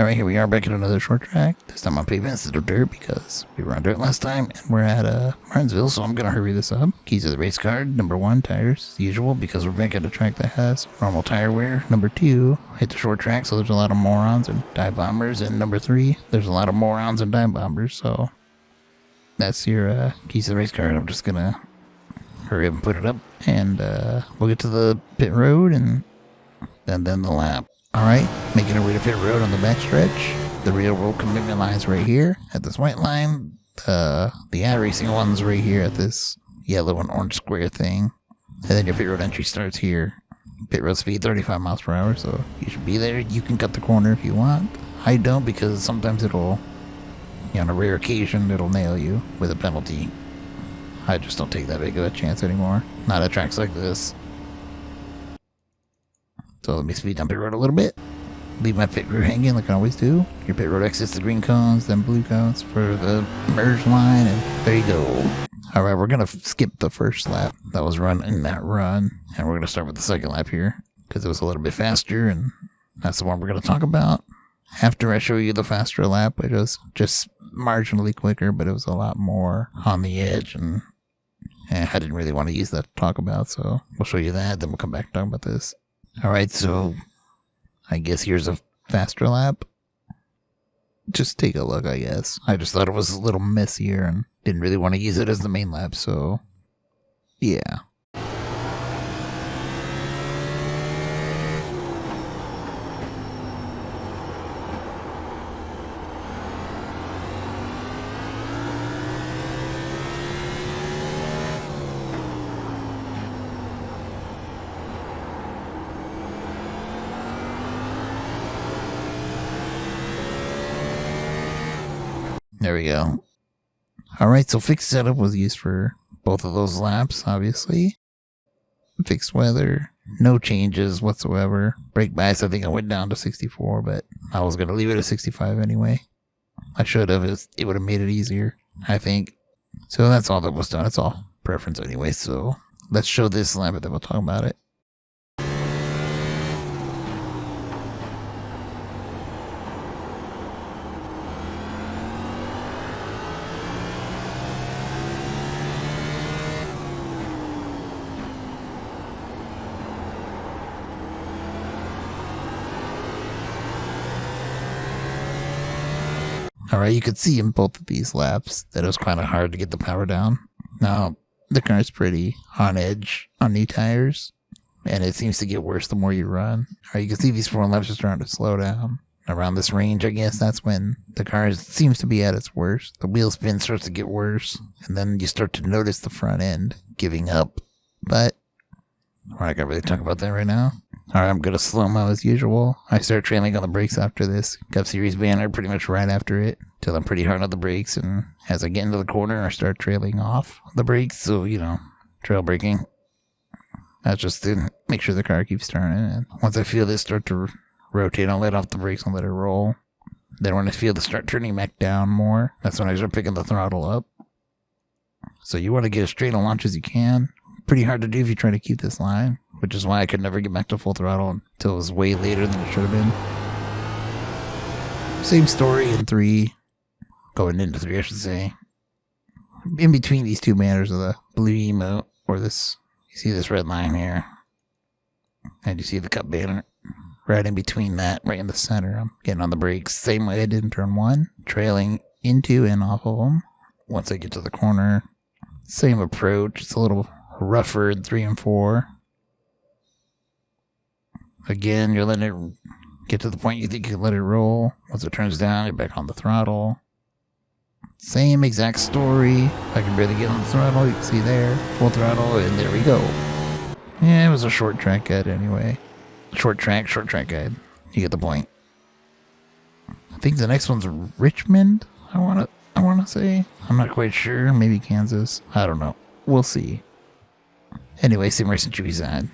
Alright, here we are back at another short track. This time on pavement instead of dirt because we were on dirt last time and we're at Martinsville, so I'm gonna hurry this up. Keys to the race card. Number 1, tires, as usual, because we're back at a track that has normal tire wear. Number 2, hit the short track, so there's a lot of morons and dive bombers. And number 3, there's a lot of morons and dive bombers, so that's your keys to the race card. I'm just gonna hurry up and put it up, and we'll get to the pit road and then the lap. Alright, making our way to pit road on the backstretch. The real road commitment line's right here at this white line. The iRacing one's right here at this yellow and orange square thing. And then your pit road entry starts here. Pit road speed 35 miles per hour, so you should be there. You can cut the corner if you want. I don't, because sometimes it'll, on a rare occasion, it'll nail you with a penalty. I just don't take that big of a chance anymore. Not at tracks like this. So let me speed down pit road a little bit. Leave my pit crew hanging like I always do. Your pit road exits the green cones, then blue cones for the merge line, and there you go. Alright, we're going to skip the first lap that was run in that run, and we're going to start with the second lap here, because it was a little bit faster, and that's the one we're going to talk about. After I show you the faster lap, it was just marginally quicker, but it was a lot more on the edge, and I didn't really want to use that to talk about, so we'll show you that, then we'll come back and talk about this. Alright, so I guess here's a faster lap. Just take a look, I guess. I just thought it was a little messier and didn't really want to use it as the main lap, so yeah. There we go. Alright, so fixed setup was used for both of those laps, obviously. Fixed weather, no changes whatsoever. Brake bias, I think I went down to 64, but I was going to leave it at 65 anyway. I should have. It would have made it easier, I think. So that's all that was done. It's all preference anyway, so let's show this lap and then we'll talk about it. Alright, you could see in both of these laps that it was kind of hard to get the power down. Now, the car's pretty on edge on new tires, and it seems to get worse the more you run. Alright, you can see these 4 laps are starting to slow down. Around this range, I guess, that's when the car seems to be at its worst. The wheel spin starts to get worse, and then you start to notice the front end giving up. But we're not going to really talk about that right now. Alright, I'm going to slow-mo as usual. I start trailing on the brakes after this. Cup Series banner pretty much right after it, till I'm pretty hard on the brakes, and as I get into the corner, I start trailing off the brakes, so, trail braking. That's just to make sure the car keeps turning, and once I feel this start to rotate, I'll let off the brakes and let it roll. Then when I feel this start turning back down more, that's when I start picking the throttle up. So you want to get as straight a launch as you can. Pretty hard to do if you try to keep this line, which is why I could never get back to full throttle until it was way later than it should have been. Same story in 3, going into 3 I should say. In between these two banners of the blue emote, or this, you see this red line here, and you see the cup banner, right in between that, right in the center. I'm getting on the brakes, same way I did in turn 1, trailing into and off of them. Once I get to the corner, same approach, it's a little rougher in 3 and 4. Again, you're letting it get to the point you think you can let it roll. Once it turns down, you're back on the throttle. Same exact story. I can barely get on the throttle, you can see there. Full throttle, and there we go. Yeah, it was a short track guide anyway. Short track guide. You get the point. I think the next one's Richmond, I wanna say. I'm not quite sure. Maybe Kansas. I don't know. We'll see. Anyway, sim racing Chewy side.